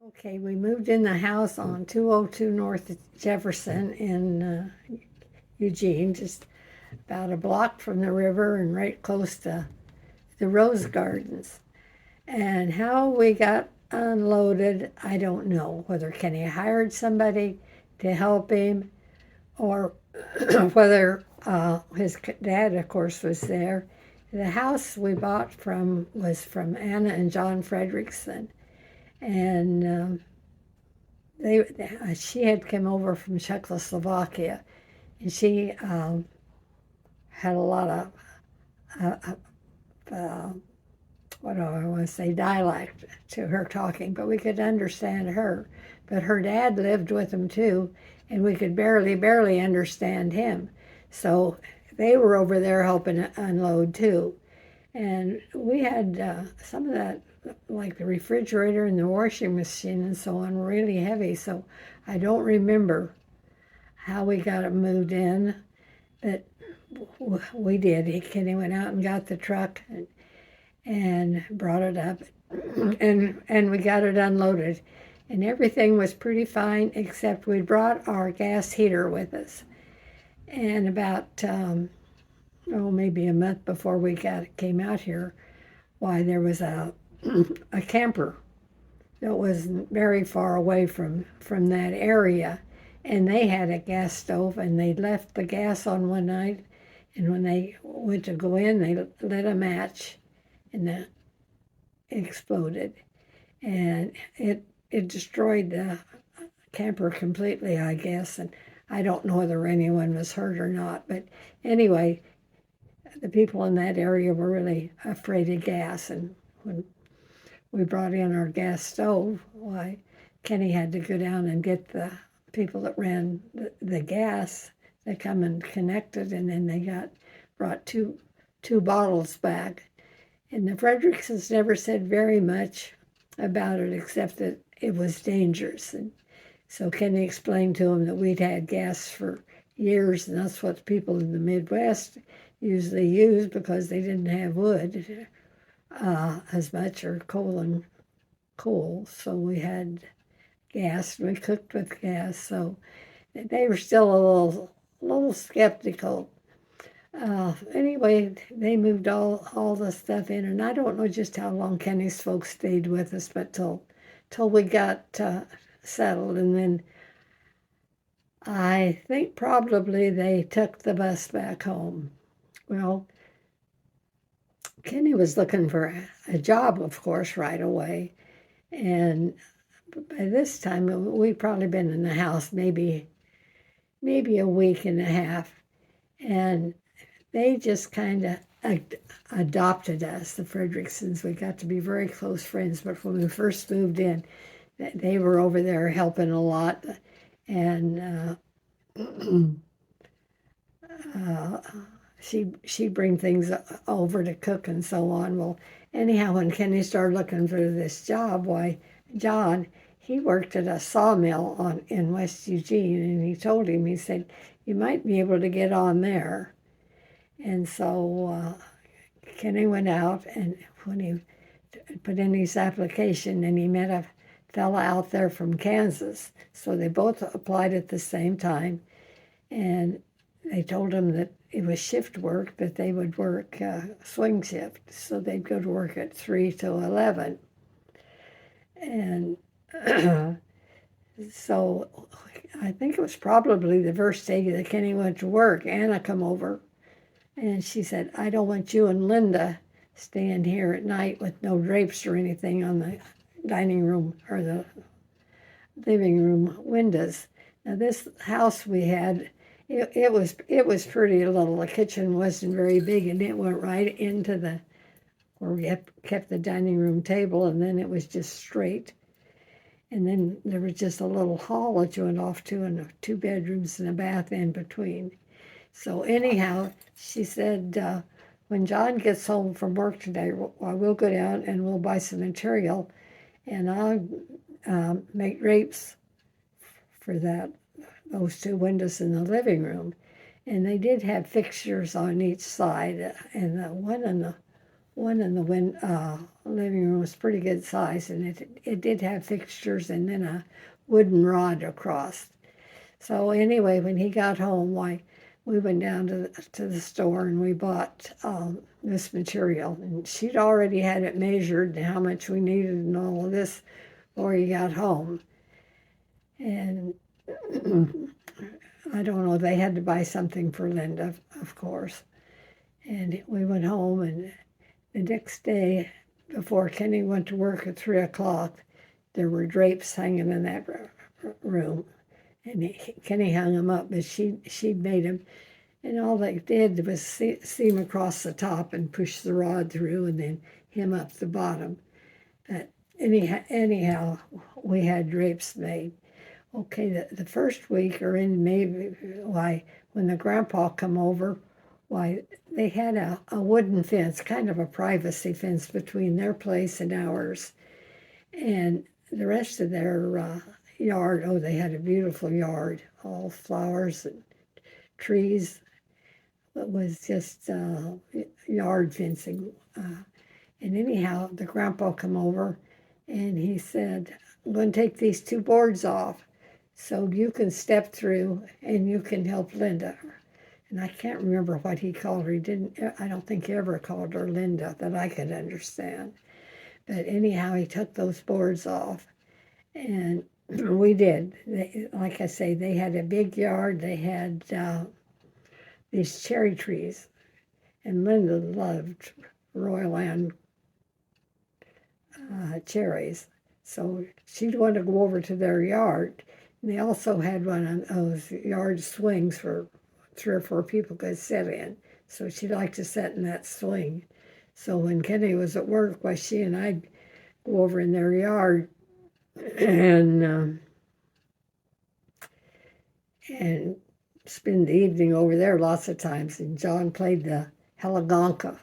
Okay, we moved in the house on 202 North Jefferson in Eugene, just about a block from the river and right close to the rose gardens. And how we got unloaded, I don't know. Whether Kenny hired somebody to help him or whether his dad, of course, was there. The house we bought from was from Anna and John Frederickson. And she had come over from Czechoslovakia, and she had a lot of uh, what do I want to say, dialect to her talking, but we could understand her. But her dad lived with them too, and we could barely understand him. So they were over there helping unload too. And we had some of that, like the refrigerator and the washing machine and so on, really heavy. So I don't remember how we got it moved in, but we did. Kenny went out and got the truck and brought it up, and we got it unloaded. And everything was pretty fine, except we brought our gas heater with us. And about, maybe a month before we came out here, why there was a camper that wasn't very far away from that area, and they had a gas stove, and they left the gas on one night, and when they went to go in, they lit a match, and it exploded, and it destroyed the camper completely, I guess, and I don't know whether anyone was hurt or not, but anyway, the people in that area were really afraid of gas, and when we brought in our gas stove, why, Kenny had to go down and get the people that ran the gas. They come and connected, and then they brought two bottles back. And the Fredericksons never said very much about it, except that it was dangerous. And so Kenny explained to him that we'd had gas for years, and that's what people in the Midwest usually used because they didn't have wood as much, or coal. So we had gas, and we cooked with gas. So they were still a little skeptical. Anyway, they moved all the stuff in, and I don't know just how long Kenny's folks stayed with us, but till we got settled, and then I think probably they took the bus back home. Well, Kenny was looking for a job, of course, right away, and by this time we'd probably been in the house maybe a week and a half, and they just kind of adopted us, the Fredericksons. We got to be very close friends, but when we first moved in, they were over there helping a lot, and she'd bring things over to cook and so on. Well, anyhow, when Kenny started looking for this job, why, John, he worked at a sawmill in West Eugene, and he told him, he said, you might be able to get on there. And so Kenny went out, and when he put in his application, and he met a fella out there from Kansas. So they both applied at the same time, and they told him that it was shift work, but they would work swing shift. So they'd go to work at 3 to 11. And so I think it was probably the first day that Kenny went to work, Anna come over, and she said, I don't want you and Linda staying here at night with no drapes or anything on the dining room or the living room windows. Now this house we had, it was pretty little. The kitchen wasn't very big, and it went right into where we kept the dining room table, and then it was just straight. And then there was just a little hall that you went off to, and 2 bedrooms and a bath in between. So anyhow, she said, when John gets home from work today, we'll go down and we'll buy some material, and I'll make drapes for those 2 windows in the living room. And they did have fixtures on each side, and one in the living room was pretty good size, and it did have fixtures and then a wooden rod across. So anyway, when he got home, why, we went down to the store and we bought this material. And she'd already had it measured and how much we needed and all of this before he got home. And I don't know, they had to buy something for Linda, of course. And we went home, and the next day, before Kenny went to work at 3 o'clock, there were drapes hanging in that room. And Kenny hung them up, but she made them. And all they did was seam across the top and push the rod through and then hem up the bottom. But anyhow, we had drapes made. Okay, the first week or in maybe, why, when the grandpa come over, why, they had a wooden fence, kind of a privacy fence between their place and ours. And the rest of their yard, oh, they had a beautiful yard, all flowers and trees. It was just yard fencing. And anyhow, the grandpa come over and he said, I'm going to take these 2 boards off so you can step through and you can help Linda. And I can't remember what he called her. I don't think he ever called her Linda that I could understand. But anyhow, he took those boards off, and we did. Like I say, they had a big yard. They had these cherry trees, and Linda loved Royal Anne cherries. So she'd want to go over to their yard. And they also had one of those yard swings for 3 or 4 people could sit in. So she liked to sit in that swing. So when Kenny was at work, why, she and I'd go over in their yard and spend the evening over there lots of times. And John played the heligonka.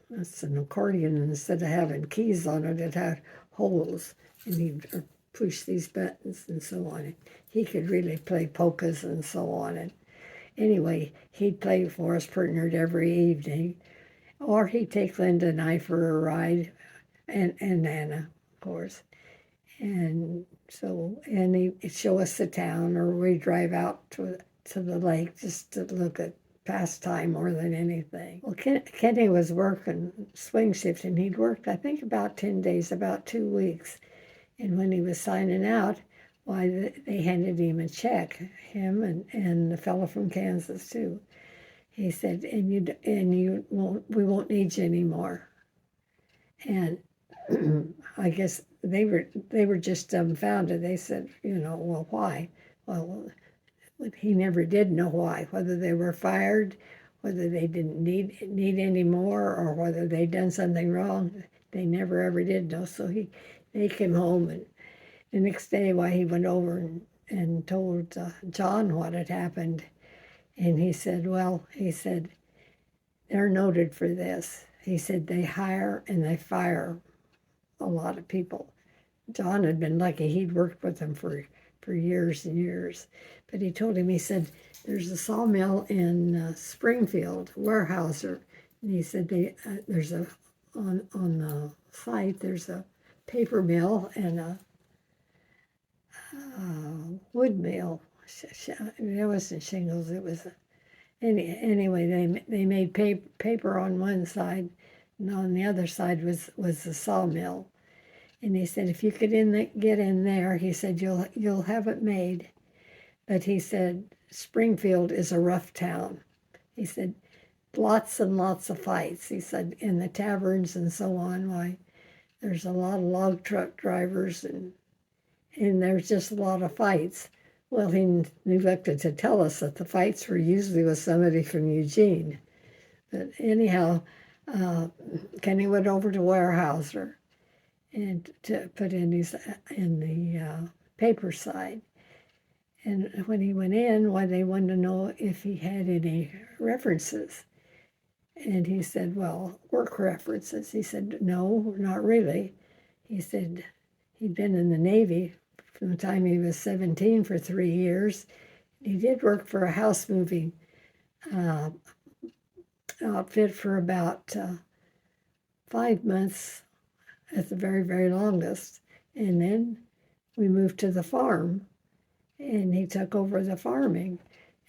That's an accordion, and instead of having keys on it, it had holes, and he'd push these buttons and so on. And he could really play polkas and so on. And anyway, he'd play for us pretty near every evening. Or he'd take Linda and I for a ride, and Nana, of course. And so, and he'd show us the town, or we'd drive out to the lake just to look at pastime more than anything. Well, Kenny was working swing shift, and he'd worked, I think, about 10 days, about 2 weeks. And when he was signing out, why, they handed him a check, him and the fellow from Kansas too. He said, we won't need you anymore. And I guess they were just dumbfounded. They said, well, why? Well, he never did know why, whether they were fired, whether they didn't need any more, or whether they'd done something wrong. They never ever did know. So they came home, and the next day, why, he went over and told John what had happened. And he said, they're noted for this. He said they hire and they fire a lot of people. John had been lucky. He'd worked with them for years and years. But he told him, he said, there's a sawmill in Springfield, Weyerhaeuser. And he said, there's on the site, there's a paper mill and a wood mill. It wasn't shingles, it was anyway, they made paper on one side, and on the other side was the sawmill. And he said, if you could get in there, he said, you'll have it made. But he said, Springfield is a rough town. He said, lots and lots of fights. He said, in the taverns and so on, why, there's a lot of log truck drivers, and there's just a lot of fights. Well, he neglected to tell us that the fights were usually with somebody from Eugene. But anyhow, Kenny went over to Weyerhaeuser and to put in the paper side. And when he went in, why, they wanted to know if he had any references. And he said, well, work references. He said, no, not really. He said he'd been in the Navy from the time he was 17 for 3 years. He did work for a house moving outfit for about 5 months at the very, very longest. And then we moved to the farm, and he took over the farming.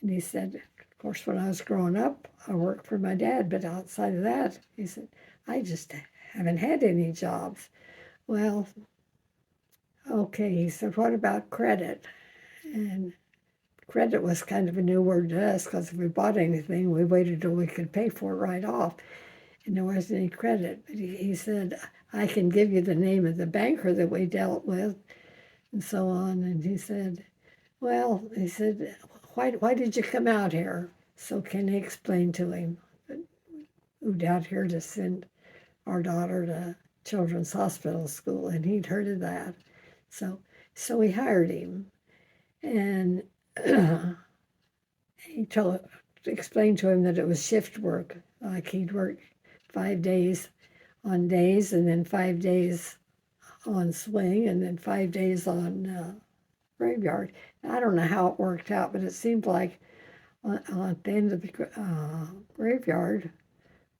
And he said, of course, when I was growing up, I worked for my dad, but outside of that, he said, I just haven't had any jobs. Well, okay, he said, what about credit? And credit was kind of a new word to us because if we bought anything, we waited till we could pay for it right off. And there wasn't any credit. But he said, I can give you the name of the banker that we dealt with and so on. And he said, well, he said, why did you come out here? So Kenny explained to him that we moved out here to send our daughter to Children's Hospital School, and he'd heard of that. So we hired him, and he explained to him that it was shift work. Like he'd work 5 days on days, and then 5 days on swing, and then 5 days on graveyard. I don't know how it worked out, but it seemed like at the end of the graveyard,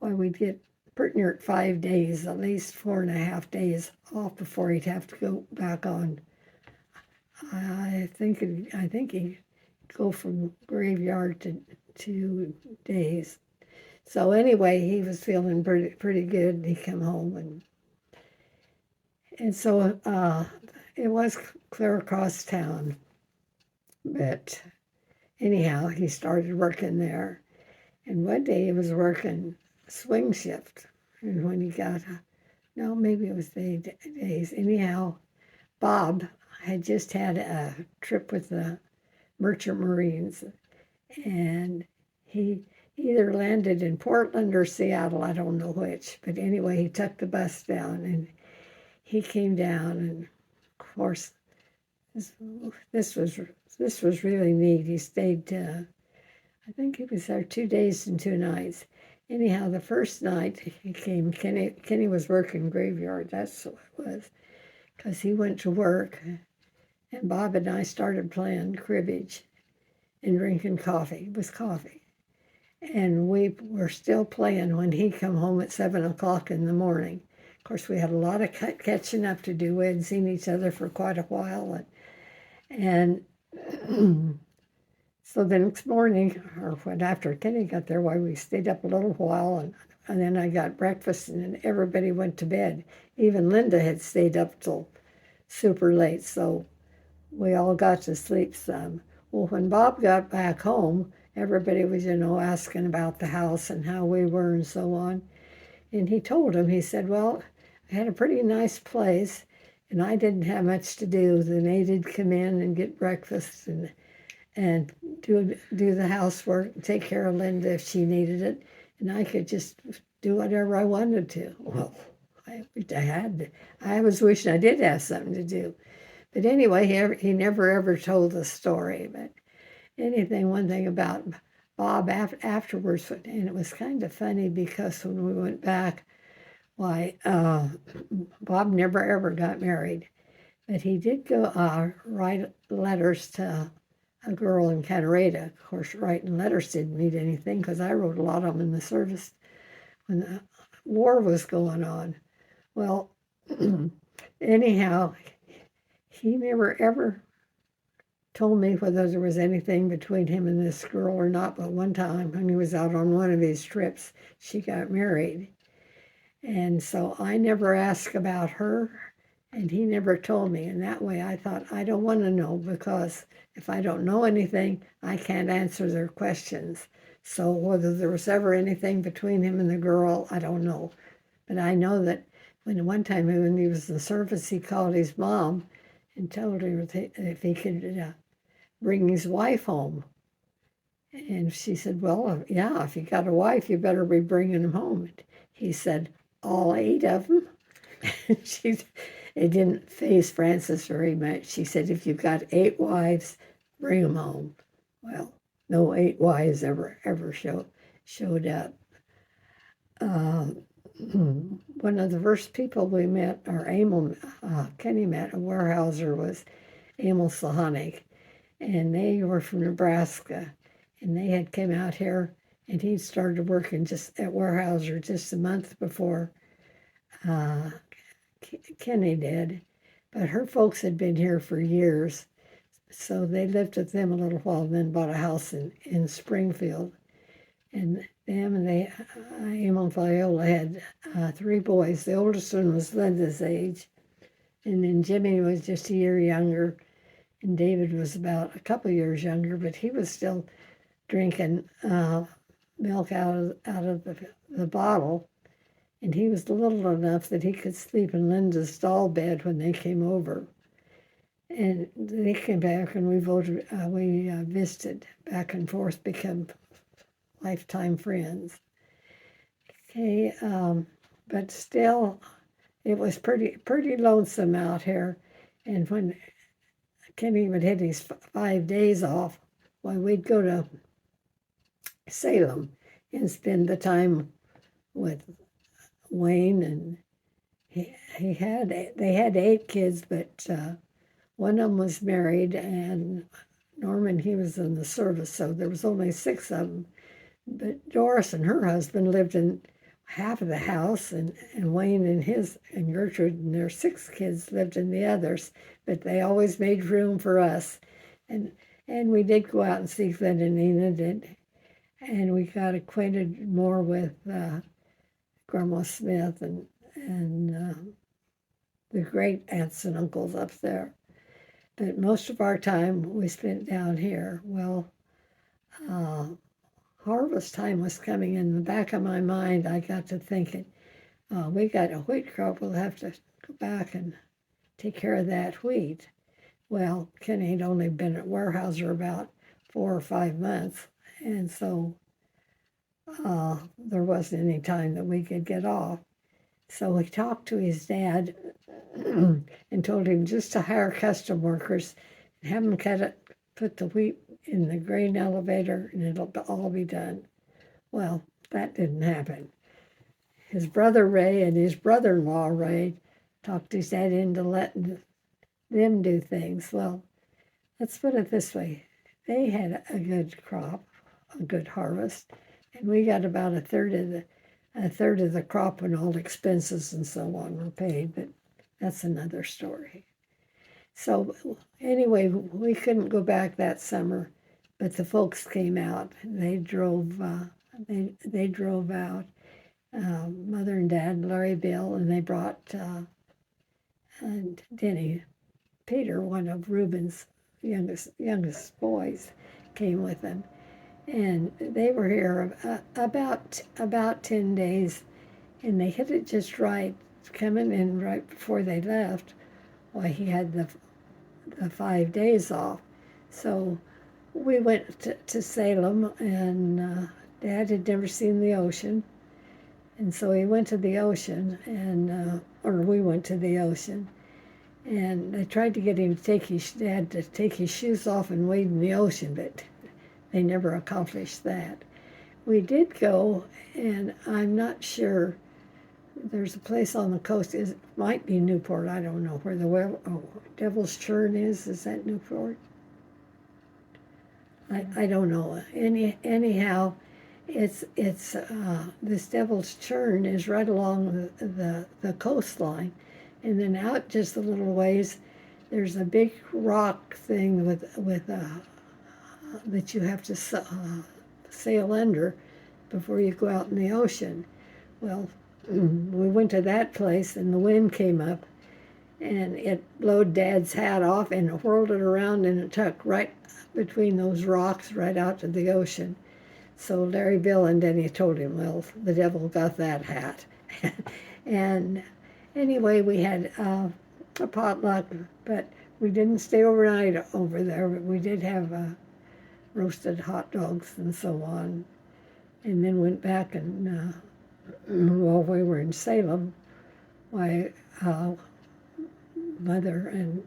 well, we'd get pretty near 5 days, at least 4.5 days off before he'd have to go back on. I think he'd go from graveyard to 2 days. So anyway, he was feeling pretty good. He came home, and so it was clear across town. But anyhow, he started working there. And one day he was working swing shift. And when he got, no, maybe it was days. Anyhow, Bob had just had a trip with the Merchant Marines. And he either landed in Portland or Seattle, I don't know which. But anyway, he took the bus down and he came down. And of course, this was really neat. He stayed, I think he was there 2 days and 2 nights. Anyhow, the first night he came, Kenny was working graveyard, that's what it was, because he went to work, and Bob and I started playing cribbage and drinking coffee. It was coffee. And we were still playing when he come home at 7 o'clock in the morning. Of course, we had a lot of catching up to do. We hadn't seen each other for quite a while. And so the next morning, or when after Kenny got there, why we stayed up a little while, and then I got breakfast, and then everybody went to bed. Even Linda had stayed up till super late, so we all got to sleep some. Well, when Bob got back home, everybody was, asking about the house and how we were and so on. And he told him, he said, well, I had a pretty nice place, and I didn't have much to do. The maid would come in and get breakfast and do the housework, and take care of Linda if she needed it, and I could just do whatever I wanted to. Well, I was wishing I did have something to do. But anyway, he never ever told the story. But one thing about Bob afterwards, and it was kind of funny because when we went back, Bob never ever got married, but he did go write letters to a girl in Catarata. Of course, writing letters didn't mean anything because I wrote a lot of them in the service when the war was going on. Well, anyhow, he never ever told me whether there was anything between him and this girl or not, but one time when he was out on one of his trips, she got married. And so I never asked about her, and he never told me. And that way I thought, I don't want to know, because if I don't know anything, I can't answer their questions. So whether there was ever anything between him and the girl, I don't know. But I know that one time when he was in the service, he called his mom and told her if he could bring his wife home. And she said, well, yeah, if you got a wife, you better be bringing them home. And he said, all 8 of them. It didn't faze Frances very much. She said, if you've got 8 wives, bring them home. Well, no 8 wives ever showed up. One of the first people we met, or Kenny met, a Weyerhaeuser, was Emil Sahanic, and they were from Nebraska, and they had come out here, and he started working just at Weyerhaeuser just a month before Kenny did, but her folks had been here for years, so they lived with them a little while and then bought a house in Springfield. And them and Emil and Viola had 3 boys. The oldest one was Linda's age, and then Jimmy was just a year younger, and David was about a couple years younger, but he was still drinking milk out of the bottle, and he was little enough that he could sleep in Linda's doll bed when they came over. And they came back, and we visited back and forth, become lifetime friends. Okay, but still, it was pretty lonesome out here. And when Kenny would hit his 5 days off, well, we'd go to Salem and spend the time with Wayne. And they had 8 kids, but one of them was married, and Norman, he was in the service, so there was only 6 of them. But Doris and her husband lived in half of the house, and Wayne and Gertrude and their 6 kids lived in the others, but they always made room for us. And we did go out and see Glenn and Enid, and we got acquainted more with Grandma Smith and the great aunts and uncles up there. But most of our time we spent down here. Well, harvest time was coming. In the back of my mind, I got to thinking, we got a wheat crop, we'll have to go back and take care of that wheat. Well, Kenny had only been at Weyerhaeuser about 4 or 5 months, and so there wasn't any time that we could get off. So we talked to his dad and told him just to hire custom workers and have them put the wheat in the grain elevator, and it'll all be done. Well, that didn't happen. His brother Ray and his brother-in-law Ray talked his dad into letting them do things. Well, let's put it this way. They had a good crop, a good harvest, and we got about a third of the crop when all expenses and so on were paid, but that's another story. So anyway, we couldn't go back that summer, but the folks came out. They drove out, Mother and Dad, Larry, Bill, and they brought Denny, Peter, one of Reuben's youngest boys, came with them. And they were here about 10 days, and they hit it just right, coming in right before they left. Well, he had the 5 days off. So we went to Salem, and Dad had never seen the ocean. And so he went to the ocean, or we went to the ocean. And I tried to get him to take his shoes off and wade in the ocean, but they never accomplished that. We did go, and I'm not sure. There's a place on the coast. It might be Newport. I don't know where the Devil's Churn is. Is that Newport? I don't know. Anyhow, it's this Devil's Churn is right along the coastline, and then out just a little ways, there's a big rock thing with that you have to sail under before you go out in the ocean. Well, we went to that place, and the wind came up, and it blowed Dad's hat off and it whirled it around, and it took right between those rocks right out to the ocean. So Larry, Bill, and Denny told him, well, the devil got that hat. And anyway, we had a potluck, but we didn't stay overnight over there, but we did have roasted hot dogs and so on, and then went back. And while we were in Salem, my mother and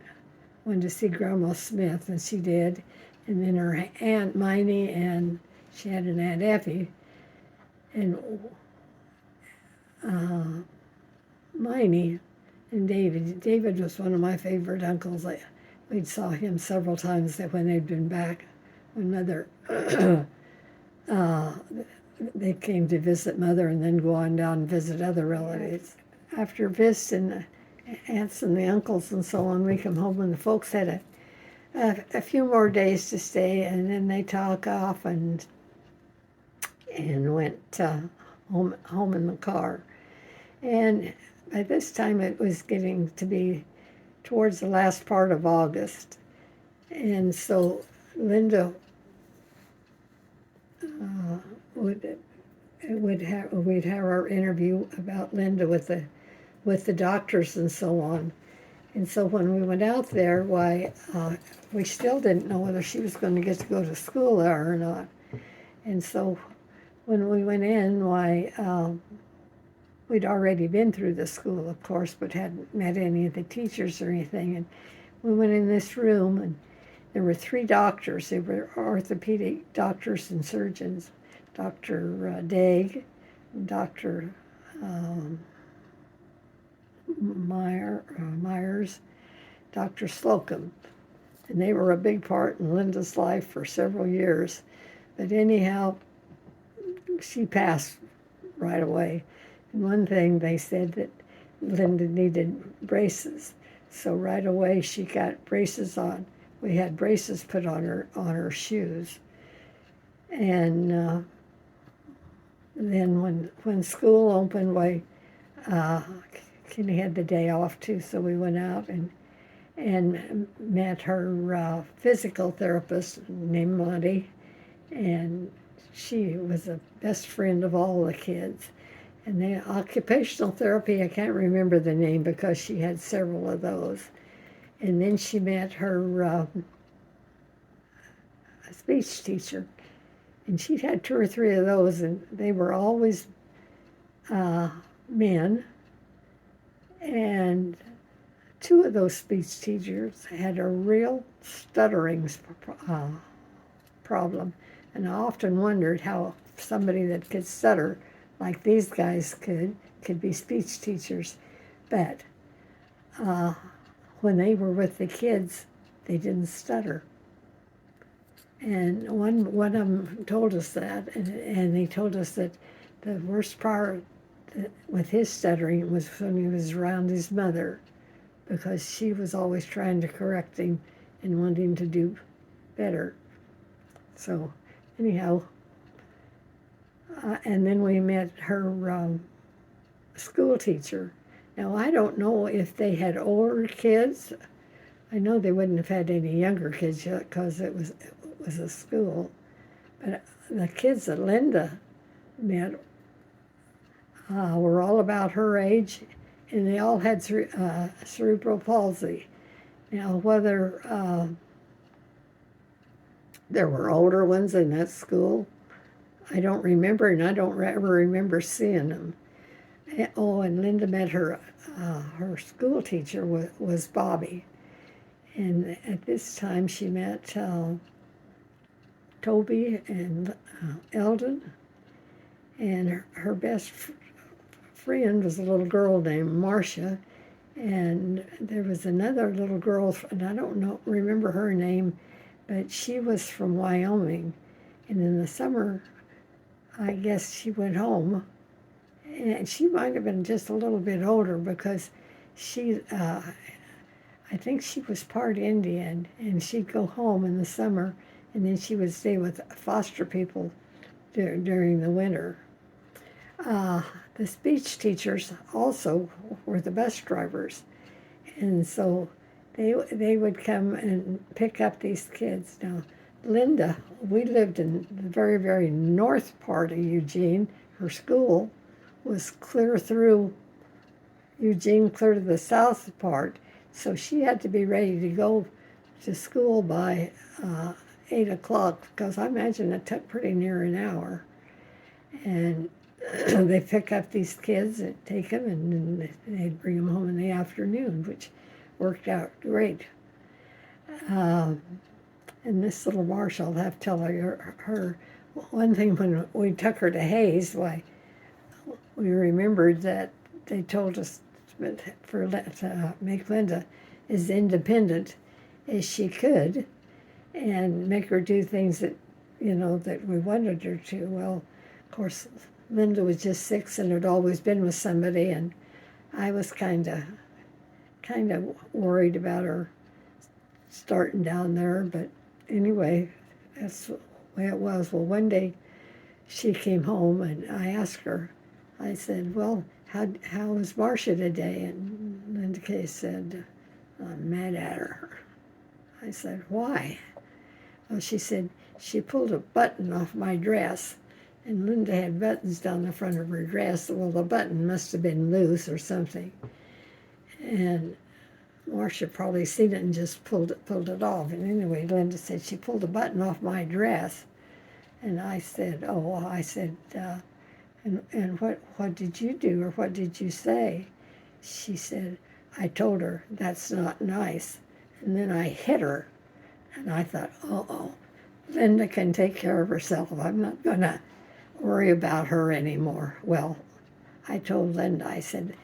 went to see Grandma Smith, and she did, and then her Aunt Miney, and she had an Aunt Effie, and Miney and David. David was one of my favorite uncles. We saw him several times when they'd been back. When Mother, they came to visit Mother and then go on down and visit other relatives. After visiting aunts and the uncles and so on. We come home and the folks had a few more days to stay, and then they took off and went home in the car. And by this time it was getting to be towards the last part of August. And so Linda we'd have our interview about Linda with the doctors and so on. And so when we went out there, we still didn't know whether she was going to get to go to school there or not. And so when we went in, we'd already been through the school, of course, but hadn't met any of the teachers or anything. And we went in this room, and there were 3 doctors. They were orthopedic doctors and surgeons, Dr. Daig, Dr. Myers, Dr. Slocum. And they were a big part in Linda's life for several years. But anyhow, she passed right away. And one thing, they said that Linda needed braces. So right away she got braces on. We had braces put on her shoes. And then when school opened, Kenny had the day off too, so we went out and met her physical therapist named Monty, and she was the best friend of all the kids. And the occupational therapy, I can't remember the name because she had several of those. And then she met her speech teacher, and she'd had 2 or 3 of those, and they were always men. And 2 of those speech teachers had a real stuttering problem. And I often wondered how somebody that could stutter like these guys could be speech teachers. But when they were with the kids, they didn't stutter. And one of them told us that, and they told us that the worst part with his stuttering was when he was around his mother, because she was always trying to correct him and wanting to do better. So anyhow, and then we met her school teacher. Now, I don't know if they had older kids. I know they wouldn't have had any younger kids yet because it was a school. But the kids that Linda met were all about her age, and they all had cerebral palsy. Now, whether there were older ones in that school, I don't remember, and I don't ever remember seeing them. Oh, and Linda met her school teacher was Bobby. And at this time she met Toby and Eldon. And her best friend was a little girl named Marcia. And there was another little girl, and I don't remember her name, but she was from Wyoming. And in the summer, I guess she went home. And she might have been just a little bit older because I think she was part Indian, and she'd go home in the summer, and then she would stay with foster people during the winter. The speech teachers also were the bus drivers, and so they would come and pick up these kids. Now, Linda, we lived in the very, very north part of Eugene. Her school was clear through Eugene, clear to the south part, so she had to be ready to go to school by 8 o'clock, because I imagine it took pretty near an hour. And they pick up these kids and take them, and then they'd bring them home in the afternoon, which worked out great. And this little Marcia, I'll have to tell her one thing. When we took her to Hayes, we remembered that they told us to make Linda as independent as she could and make her do things that we wanted her to. Well, of course, Linda was just 6 and had always been with somebody, and I was kind of kind of worried about her starting down there. But anyway, that's the way it was. Well, one day she came home and I asked her, I said, well, how was Marcia today? And Linda Kay said, I'm mad at her. I said, why? Well, she said, she pulled a button off my dress. And Linda had buttons down the front of her dress. Well, the button must have been loose or something. And Marcia probably seen it and just pulled it off. And anyway, Linda said she pulled a button off my dress. And I said, and what did you do or what did you say? She said, I told her, that's not nice. And then I hit her. And I thought, Linda can take care of herself. I'm not going to worry about her anymore. Well, I told Linda, I said,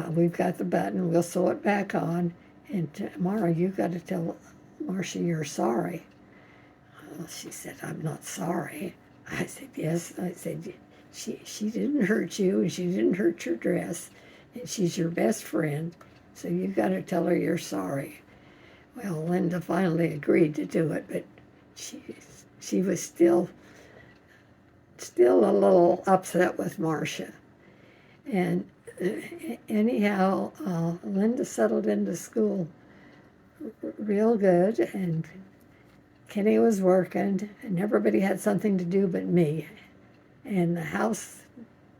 we've got the button, we'll sew it back on, and tomorrow you've got to tell Marcia you're sorry. Well, she said, I'm not sorry. I said, yes. I said, she didn't hurt you, and she didn't hurt your dress, and she's your best friend, so you've got to tell her you're sorry. Well, Linda finally agreed to do it, but she was still a little upset with Marcia. And anyhow, Linda settled into school real good, and Kenny was working, and everybody had something to do but me. And the house,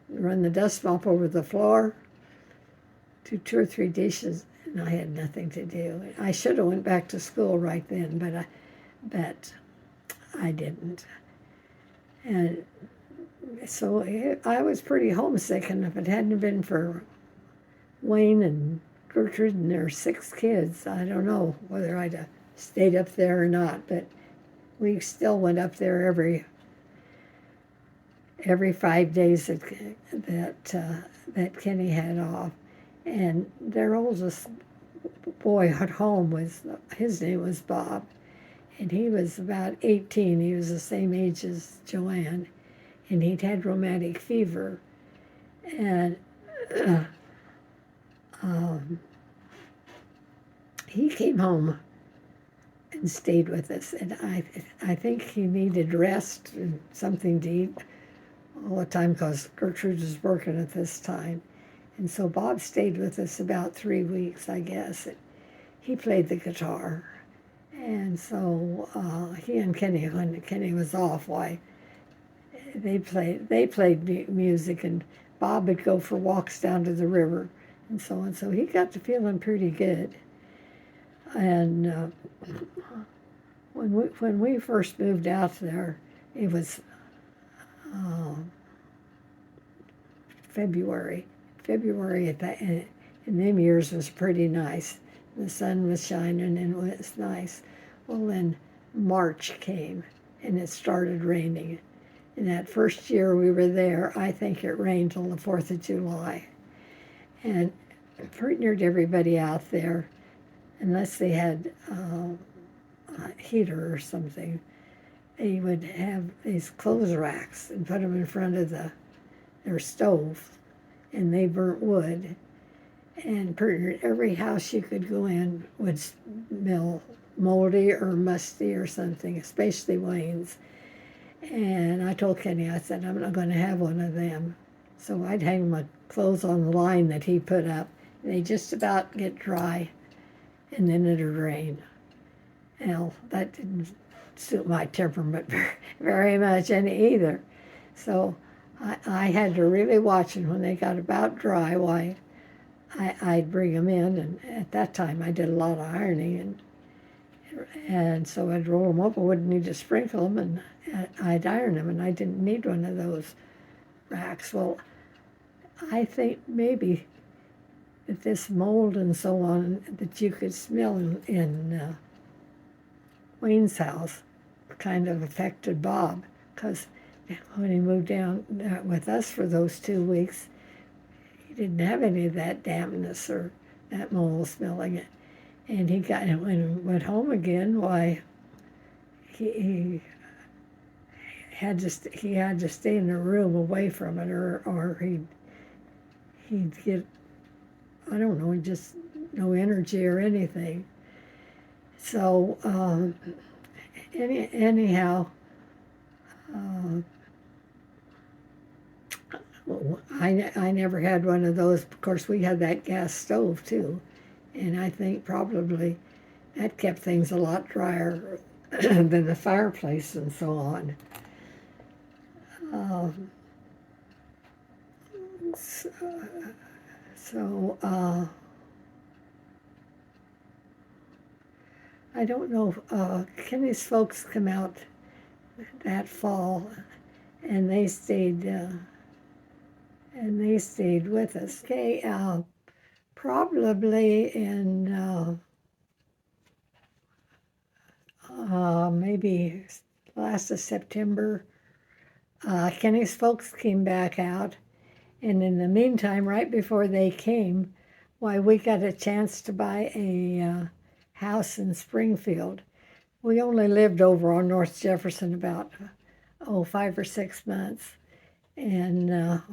run the dust mop over the floor, do 2 or 3 dishes, and I had nothing to do. I should have went back to school right then, but I didn't. And so I was pretty homesick, and if it hadn't been for Wayne and Gertrude and their 6 kids, I don't know whether I'd have stayed up there or not, but we still went up there every 5 days that Kenny had off. And their oldest boy at home his name was Bob, and he was about 18. He was the same age as Joanne, and he'd had rheumatic fever. And he came home and stayed with us, and I think he needed rest and something to eat all the time because Gertrude was working at this time. And so Bob stayed with us about 3 weeks, I guess. And he played the guitar. And so he and Kenny, when Kenny was off, they played music, and Bob would go for walks down to the river and so on. So he got to feeling pretty good. And when we first moved out there, it was February. February in them years was pretty nice. The sun was shining and it was nice. Well, then March came and it started raining. And that first year we were there, I think it rained till the 4th of July. And pretty near everybody out there, unless they had a heater or something, they would have these clothes racks and put them in front of their stove, and they burnt wood. And pretty near every house you could go in would smell moldy or musty or something, especially Wayne's. And I told Kenny, I said, I'm not going to have one of them. So I'd hang my clothes on the line that he put up, and they just about get dry, and then it'd rain. Well, that didn't suit my temperament very much either. So I had to really watch them when they got about dry. Why, I'd bring them in, and at that time I did a lot of ironing, and so I'd roll them up. I wouldn't need to sprinkle them, and I'd iron them, and I didn't need one of those racks. Well, I think maybe that this mold and so on that you could smell in Wayne's house kind of affected Bob, because when he moved down with us for those 2 weeks, he didn't have any of that dampness or that mold smelling it. And when he went home again, why, he had to stay in a room away from it, or he'd get, I don't know, he'd just no energy or anything. So anyhow, uh, I never had one of those. Of course, we had that gas stove too, and I think probably that kept things a lot drier than the fireplace and so on. Um, so I don't know. Kenny's folks come out that fall, and they stayed with us. Okay, probably in maybe last of September. Kenny's folks came back out, and in the meantime, right before they came, why, we got a chance to buy a house in Springfield. We only lived over on North Jefferson about 5 or 6 months, and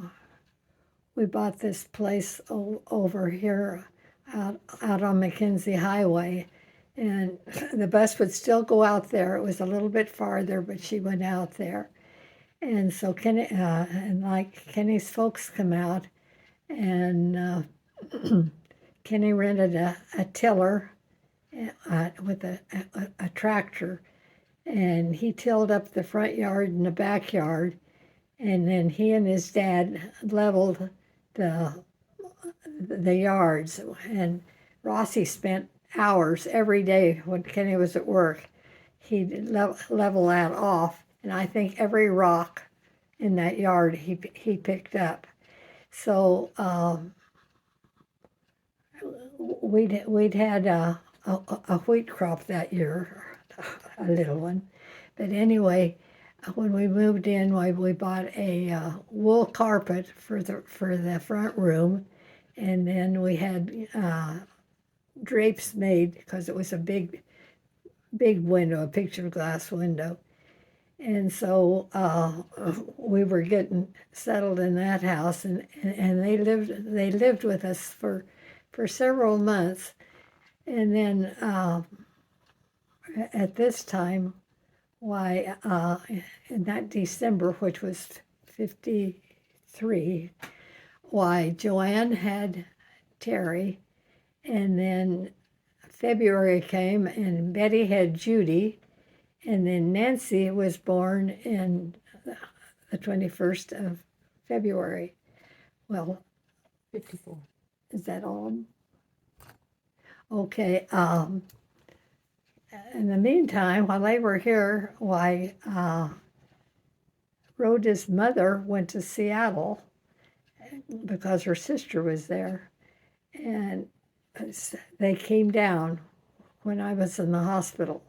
we bought this place over here out on McKenzie Highway, and the bus would still go out there. It was a little bit farther, but she went out there. And so Kenny's folks come out, and Kenny rented a tiller with a tractor, and he tilled up the front yard and the backyard, and then he and his dad leveled the yards. And Rossi spent hours every day when Kenny was at work. He'd level that off, and I think every rock in that yard he picked up. So we'd had a wheat crop that year, a little one. But anyway, when we moved in, we bought a wool carpet for the front room, and then we had drapes made because it was a big window, a picture glass window. And so we were getting settled in that house, and they lived with us for several months. And then at this time, why, in that December, which was 53, why, Joanne had Terry, and then February came, and Betty had Judy, and then Nancy was born in the 21st of February. Well, 54. Is that all? Okay. In the meantime, while they were here, why, Rhoda's mother went to Seattle because her sister was there, and they came down when I was in the hospital.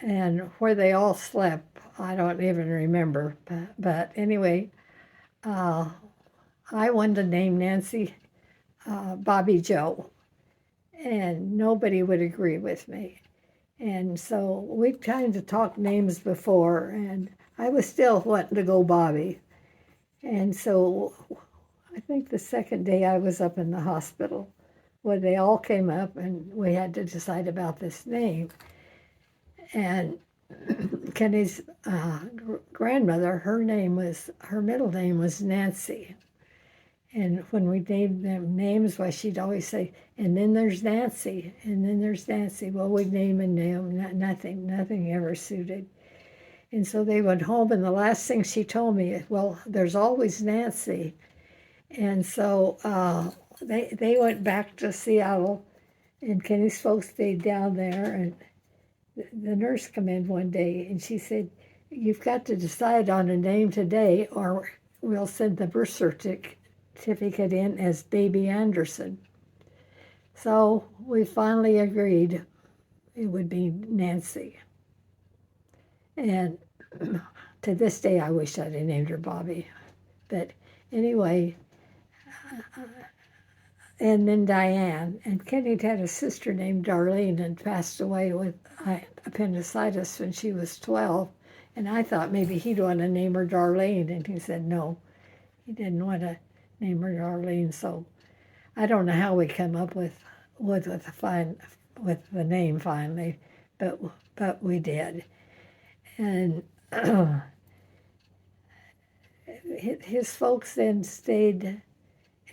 And where they all slept, I don't even remember. But anyway, I wanted to name Nancy Bobby Joe, and nobody would agree with me. And so we kind of talked names before, and I was still wanting to go Bobby. And so I think the second day I was up in the hospital, when they all came up and we had to decide about this name. And Kenny's grandmother, her middle name was Nancy. And when we named them names, why, she'd always say, and then there's Nancy, and then there's Nancy. Well, we'd name and name, nothing ever suited. And so they went home, and the last thing she told me, well, there's always Nancy. And so they went back to Seattle, and Kenny's folks stayed down there, and the nurse came in one day, and she said, you've got to decide on a name today, or we'll send the birth certificate in as Baby Anderson. So we finally agreed it would be Nancy. And to this day, I wish I'd have named her Bobby. But anyway, and then Diane. And Kenny had a sister named Darlene and passed away with appendicitis when she was 12. And I thought maybe he'd want to name her Darlene. And he said no, he didn't want to name her Darlene. So I don't know how we come up with with the name finally, but we did. And his folks then stayed,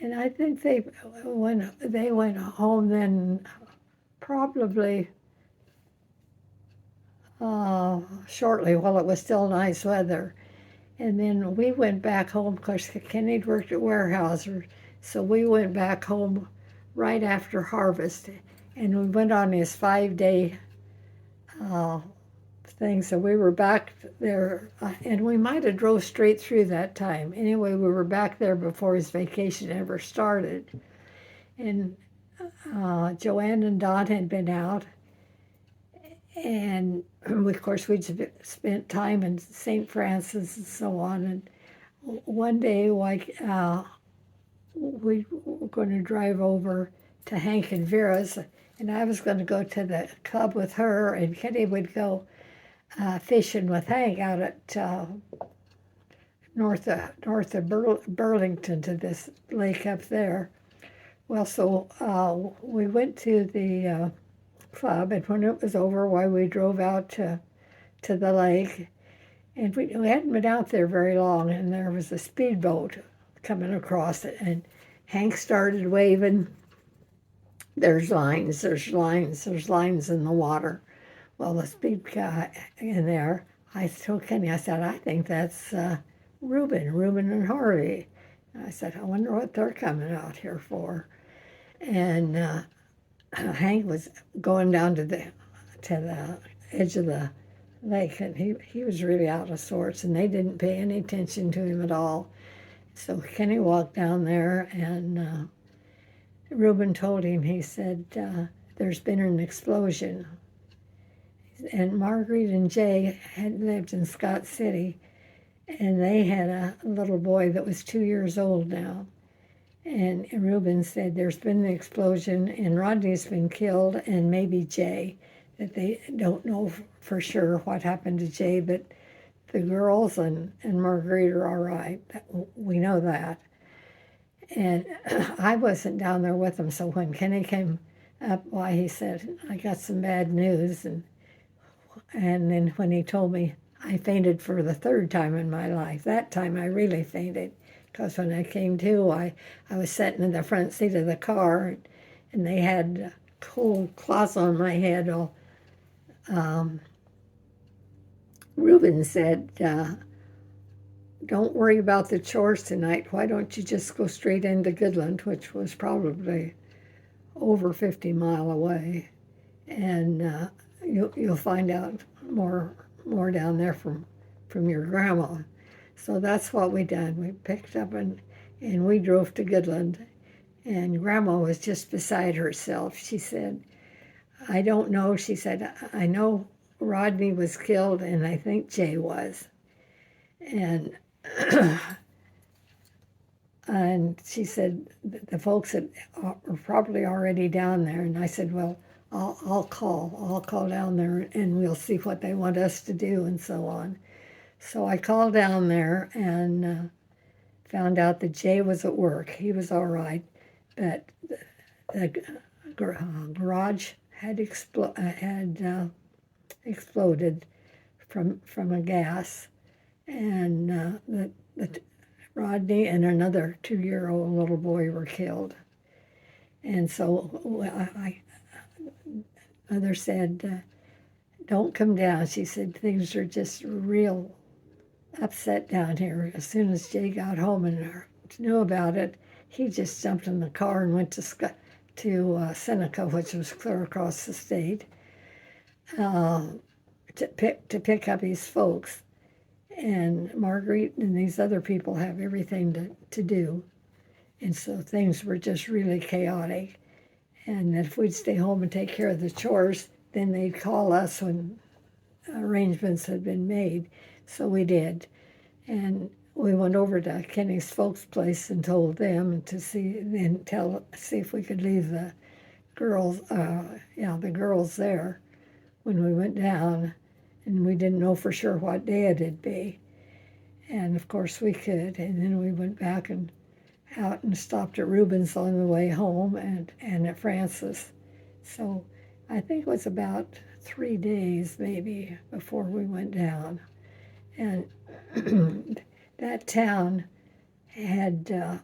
and I think they went home then probably shortly while it was still nice weather. And then we went back home. Of course, Kenny worked at Weyerhaeuser, so we went back home right after harvest, and we went on his 5-day thing. So we were back there, and we might have drove straight through that time. Anyway, we were back there before his vacation ever started. And Joanne and Don had been out, and of course we'd spent time in St. Francis and so on. And one day, we were going to drive over to Hank and Vera's, and I was going to go to the club with her, and Kenny would go fishing with Hank out at north of Burlington to this lake up there. Well, so we went to the club, and when it was over, we drove out to the lake, and we hadn't been out there very long, and there was a speedboat coming across it, and Hank started waving. There's lines in the water. Well, the speed guy in there, I told Kenny, I said, I think that's Reuben and Harvey. And I said, I wonder what they're coming out here for. And Hank was going down to the edge of the lake, and he was really out of sorts, and they didn't pay any attention to him at all. So Kenny walked down there, and Reuben told him, he said, there's been an explosion. And Marguerite and Jay had lived in Scott City, and they had a little boy that was 2 years old now. And Reuben said, there's been an explosion, and Rodney's been killed, and maybe Jay. That they don't know for sure what happened to Jay, but the girls and Marguerite are all right. We know that. And I wasn't down there with them, so when Kenny came up, he said, I got some bad news. And then when he told me, I fainted for the third time in my life. That time I really fainted, because when I came to, I was sitting in the front seat of the car, and they had cold cloths on my head. Reuben said, don't worry about the chores tonight. Why don't you just go straight into Goodland, which was probably over 50 miles away, and you'll find out more down there from your grandma. So that's what we did. We picked up and we drove to Goodland, and Grandma was just beside herself. She said, I don't know. She said, I know Rodney was killed, and I think Jay was. And and she said the folks that were probably already down there. And I said, well, I'll call down there, and we'll see what they want us to do and so on. So I called down there and found out that Jay was at work. He was all right, but the garage had exploded from a gas, and that Rodney and another 2-year-old little boy were killed. And so Mother said, don't come down. She said, things are just real upset down here. As soon as Jay got home and knew about it, he just jumped in the car and went to Seneca, which was clear across the state, to pick up his folks. And Marguerite and these other people have everything to do. And so things were just really chaotic. And that if we'd stay home and take care of the chores, then they'd call us when arrangements had been made. So we did. And we went over to Kenny's folks' place and told them to see if we could leave the girls, the girls there when we went down. And we didn't know for sure what day it'd be. And of course we could. And then we went back and out and stopped at Reuben's on the way home and at Francis. So I think it was about 3 days maybe before we went down. And that town had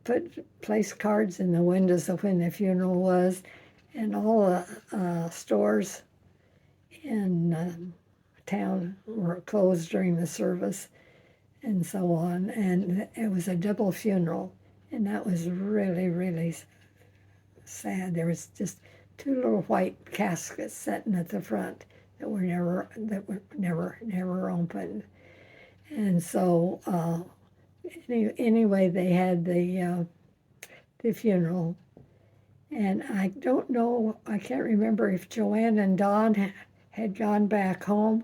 put place cards in the windows of when the funeral was, and all the stores in town were closed during the service and so on. And it was a double funeral, and that was really, really sad. There was just two little white caskets sitting at the front that were never opened. And so anyway, they had the funeral, and I don't know, I can't remember if Joanne and Don had gone back home,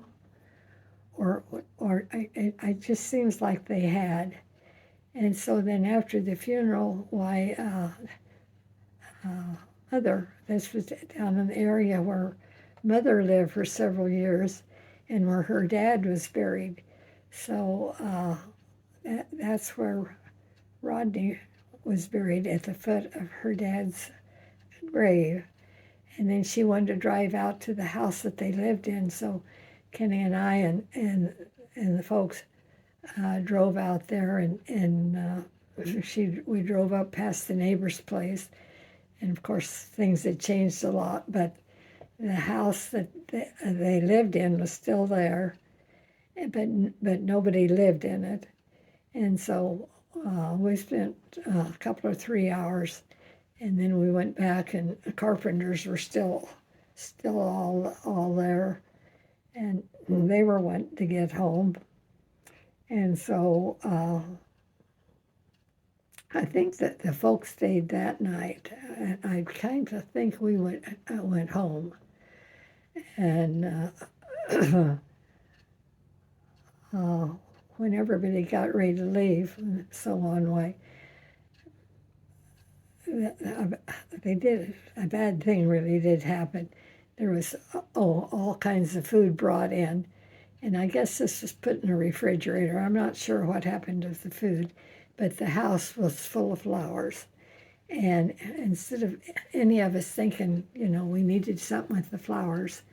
or it just seems like they had. And so then after the funeral, why, this was down in the area where Mother lived for several years and where her dad was buried. So that's where Rodney was buried, at the foot of her dad's grave. And then she wanted to drive out to the house that they lived in. So Kenny and I and the folks drove out there, and we drove up past the neighbor's place. And of course, things had changed a lot, but the house that they lived in was still there, but nobody lived in it. And so we spent a couple of 3 hours, and then we went back, and the carpenters were still all there, and they were wanting to get home. And so I think that the folks stayed that night. I kind of think we went home, and when everybody got ready to leave and so on, why they did, a bad thing really did happen. There was all kinds of food brought in, and I guess this was put in a refrigerator. I'm not sure what happened to the food, but the house was full of flowers. And instead of any of us thinking, we needed something with the flowers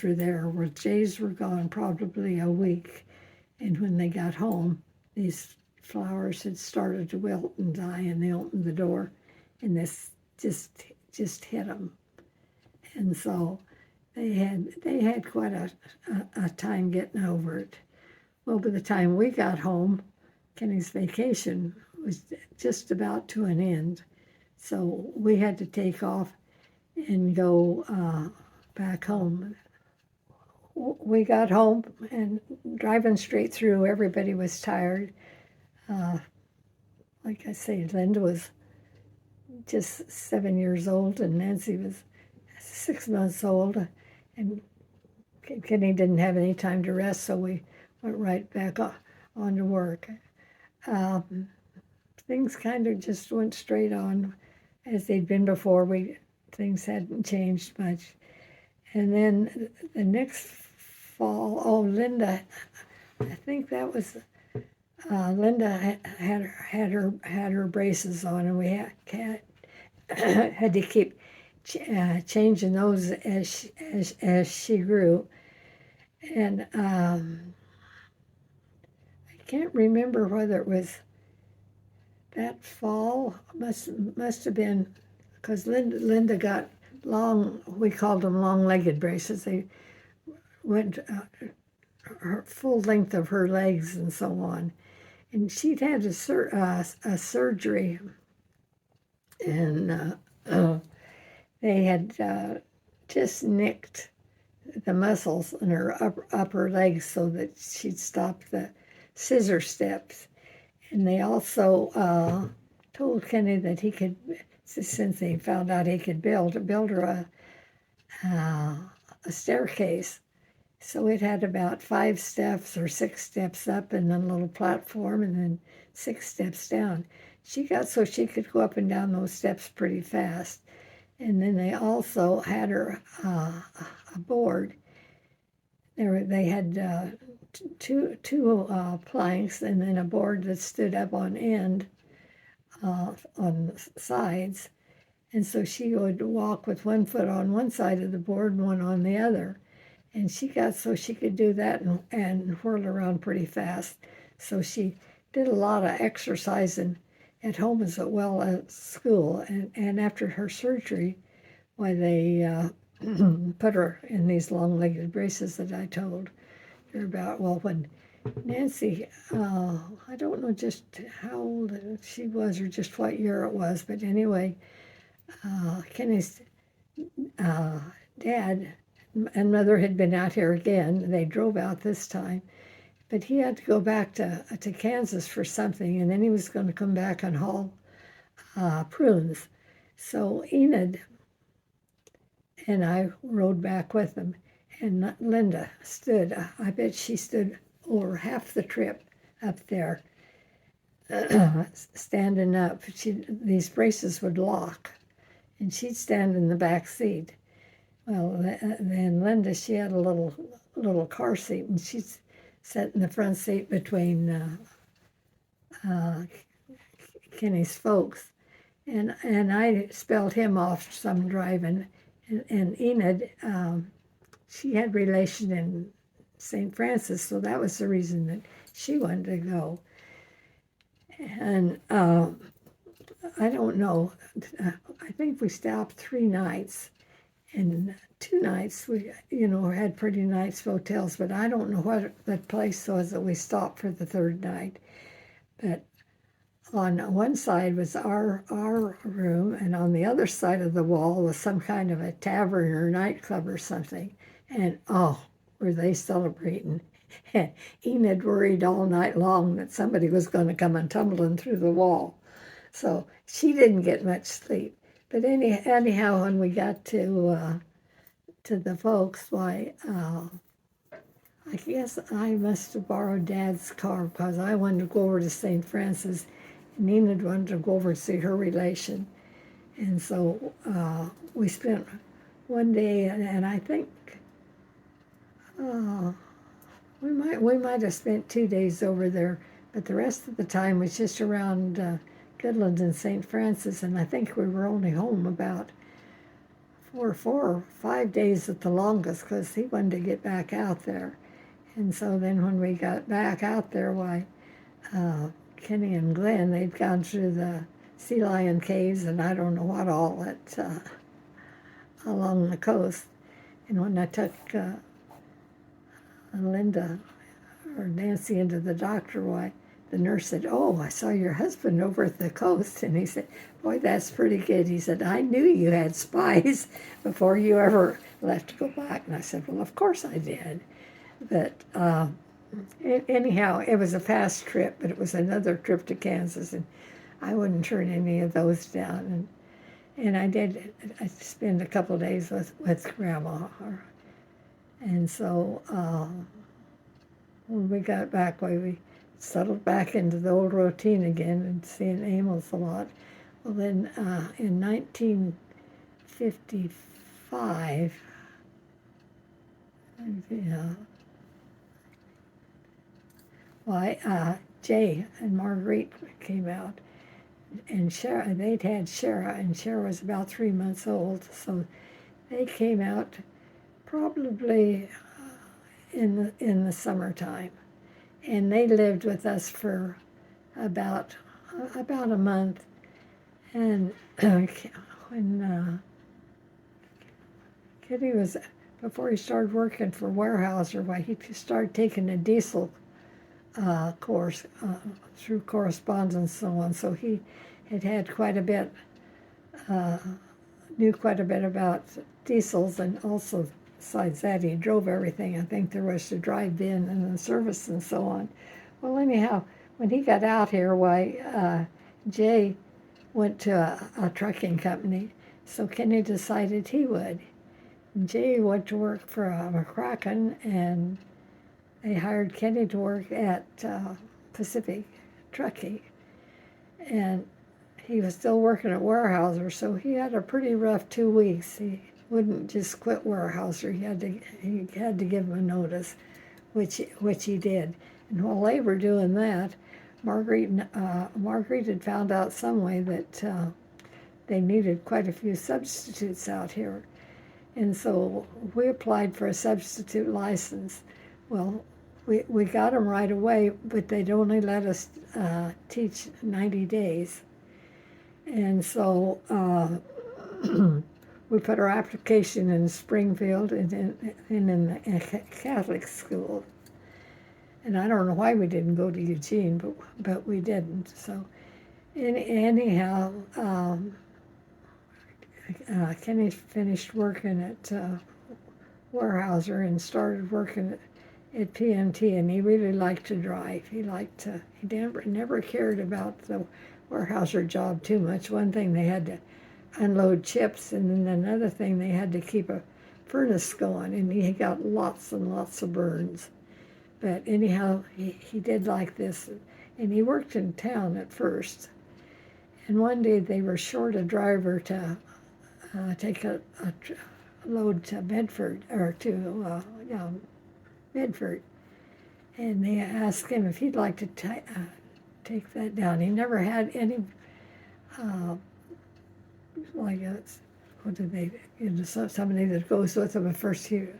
were there. Well, Jays were gone probably a week, and when they got home, these flowers had started to wilt and die, and they opened the door, and this just hit them. And so they had quite a time getting over it. Well, by the time we got home, Kenny's vacation was just about to an end, so we had to take off and go back home. We got home, and driving straight through, everybody was tired. Like I say, Linda was just 7 years old, and Nancy was 6 months old, and Kenny didn't have any time to rest, so we went right back on to work. Things kind of just went straight on as they'd been before. Things hadn't changed much. And then the next fall, Linda, I think that was Linda had her braces on, and we had to keep changing those as she grew. And I can't remember whether it was that fall. Must have been, because Linda got long. We called them long-legged braces. They went her full length of her legs and so on. And she'd had a surgery, and they had just nicked the muscles in her upper legs so that she'd stop the scissor steps. And they also told Kenny that he could, since they found out he could build her a staircase. So it had about 5 steps or 6 steps up, and then a little platform, and then 6 steps down. She got so she could go up and down those steps pretty fast. And then they also had her a board. They had two planks and then a board that stood up on end on the sides. And so she would walk with one foot on one side of the board and one on the other. And she got so she could do that and whirl around pretty fast. So she did a lot of exercising at home as well as school. And after her surgery, why they put her in these long-legged braces that I told her about. Well, when Nancy, I don't know just how old she was or just what year it was, but anyway, Kenny's dad and mother had been out here again. They drove out this time, but he had to go back to Kansas for something, and then he was going to come back and haul prunes. So Enid and I rode back with him, and Linda stood. I bet she stood over half the trip up there, standing up. These braces would lock, and she'd stand in the back seat. Well, then Linda, she had a little car seat, and she'd sit in the front seat between Kenny's folks. And I spelled him off some driving. And Enid, she had relation in St. Francis, so that was the reason that she wanted to go. And I don't know, I think we stopped 3 nights. And 2 nights we, had pretty nice hotels, but I don't know what that place was that we stopped for the 3rd night. But on one side was our room, and on the other side of the wall was some kind of a tavern or nightclub or something. And were they celebrating? Enid worried all night long that somebody was going to come and tumbling through the wall. So she didn't get much sleep. But anyhow, when we got to the folks, why, I guess I must have borrowed Dad's car because I wanted to go over to St. Francis, and Enid wanted to go over and see her relation. And so we spent one day, and I think we might have spent 2 days over there, but the rest of the time was just around Goodland and St. Francis, and I think we were only home about 4 or 5 days at the longest because he wanted to get back out there. And so then when we got back out there, why, Kenny and Glenn, they'd gone through the Sea Lion Caves and I don't know what all along the coast. And when I took Linda or Nancy into the doctor, why, the nurse said, "Oh, I saw your husband over at the coast." And he said, "Boy, that's pretty good." He said, "I knew you had spies before you ever left to go back." And I said, "Well, of course I did." But anyhow, it was a fast trip, but it was another trip to Kansas, and I wouldn't turn any of those down. And I spent a couple of days with Grandma. And so when we got back, we settled back into the old routine again and seeing Amos a lot. Well, then in 1955, Jay and Marguerite came out, and they'd had Shara, and Shara was about 3 months old, so they came out probably in the summertime. And they lived with us for about a month. And when Kitty was, before he started working for Weyerhaeuser, why, he started taking a diesel course through correspondence and so on. So he had quite a bit, knew quite a bit about diesels, and also besides that, he drove everything. I think there was to drive in and the service and so on. Well, anyhow, when he got out here, why, Jay went to a trucking company, so Kenny decided he would. And Jay went to work for McCracken, and they hired Kenny to work at Pacific Trucking. And he was still working at Weyerhaeuser, so he had a pretty rough 2 weeks. He wouldn't just quit Weyerhaeuser. He had to give him a notice. which he did. And while they were doing that, Marguerite had found out some way that they needed quite a few substitutes out here. And so we applied for a substitute license. Well, we got them right away, but they'd only let us teach 90 days. And so we put our application in Springfield and in the Catholic school. And I don't know why we didn't go to Eugene, but we didn't. So anyhow, Kenny finished working at Weyerhaeuser and started working at PMT, and he really liked to drive. He never cared about the Weyerhaeuser job too much. One thing, they had to unload chips, and then another thing, they had to keep a furnace going, and he got lots and lots of burns. But anyhow, he did like this, and he worked in town at first. And one day they were short a driver to take a load to Medford, Medford, and they asked him if he'd like to take that down. He never had any, somebody that goes with him the first few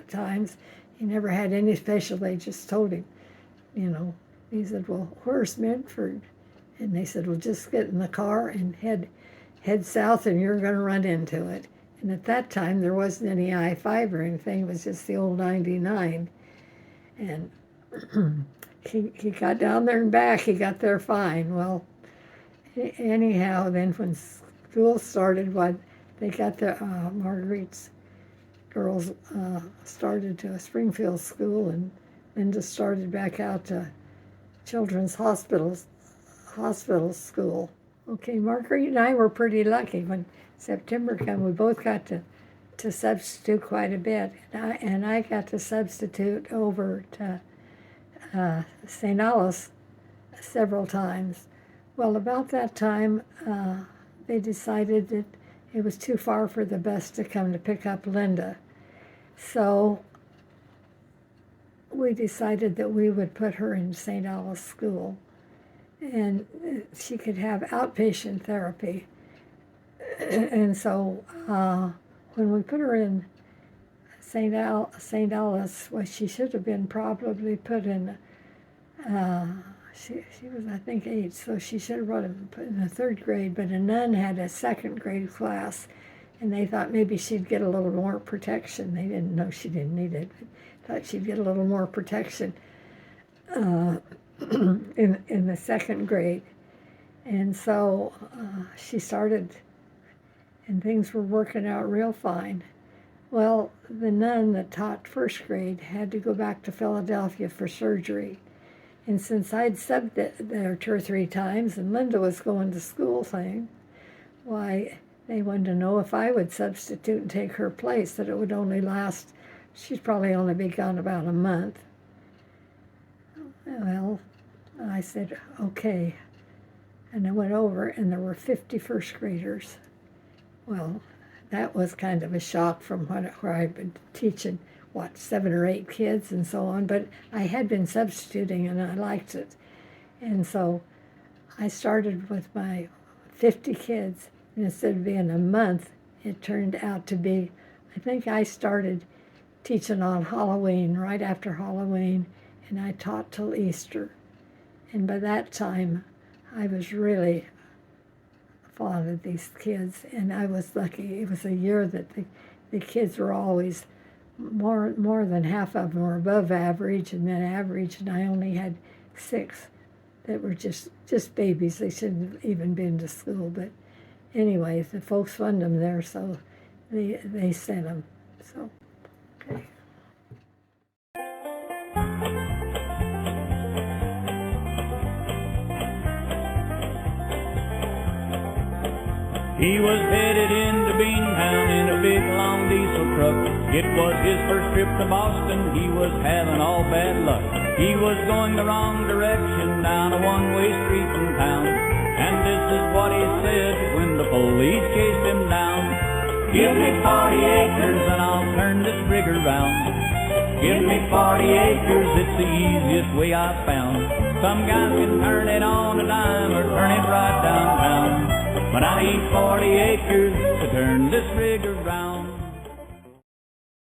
times. He never had any special. They just told him, He said, well, where's Medford? And they said, well, just get in the car and head south, and you're going to run into it. And at that time, there wasn't any I-5 or anything. It was just the old 99. And he got down there and back. He got there fine. Well, anyhow, then when school started, they got the Marguerite's girls started to a Springfield school, and then just started back out to Children's Hospital school. Okay, Marguerite and I were pretty lucky. When September came, we both got to substitute quite a bit. And I got to substitute over to St. Alice several times. Well, about that time, they decided that it was too far for the bus to come to pick up Linda. So we decided that we would put her in St. Alice school, and she could have outpatient therapy. And so when we put her in St. Alice, well, she should have been probably put in, she was, I think, 8, so she should have been put in the 3rd grade, but a nun had a 2nd grade class, and they thought maybe she'd get a little more protection. They didn't know she didn't need it, but thought she'd get a little more protection in the 2nd grade. And so she started, and things were working out real fine. Well, the nun that taught 1st grade had to go back to Philadelphia for surgery. And since I'd subbed there 2 or 3 times, and Linda was going to school why, they wanted to know if I would substitute and take her place, that it would only last, she'd probably only be gone about a month. Well, I said, okay. And I went over, and there were 50 1st graders. Well, that was kind of a shock from where I'd been teaching, 7 or 8 kids and so on, but I had been substituting, and I liked it. And so I started with my 50 kids, and instead of being a month, it turned out to be, I think I started teaching on Halloween, right after Halloween, and I taught till Easter. And by that time, I was really fond of these kids, and I was lucky. It was a year that the kids were always, more than half of them were above average, and then average, and I only had 6 that were just babies. They shouldn't have even been to school, but anyway, the folks wanted them there, so they sent them. So, okay. He was headed into Beantown in a big long diesel truck. It was his first trip to Boston. He was having all bad luck. He was going the wrong direction down a one-way street in town. And this is what he said when the police chased him down. Give me 40 acres and I'll turn this rig around. Give me 40 acres, it's the easiest way I've found. Some guys can turn it on a dime or turn it right downtown, but I need 40 acres to turn this rig around.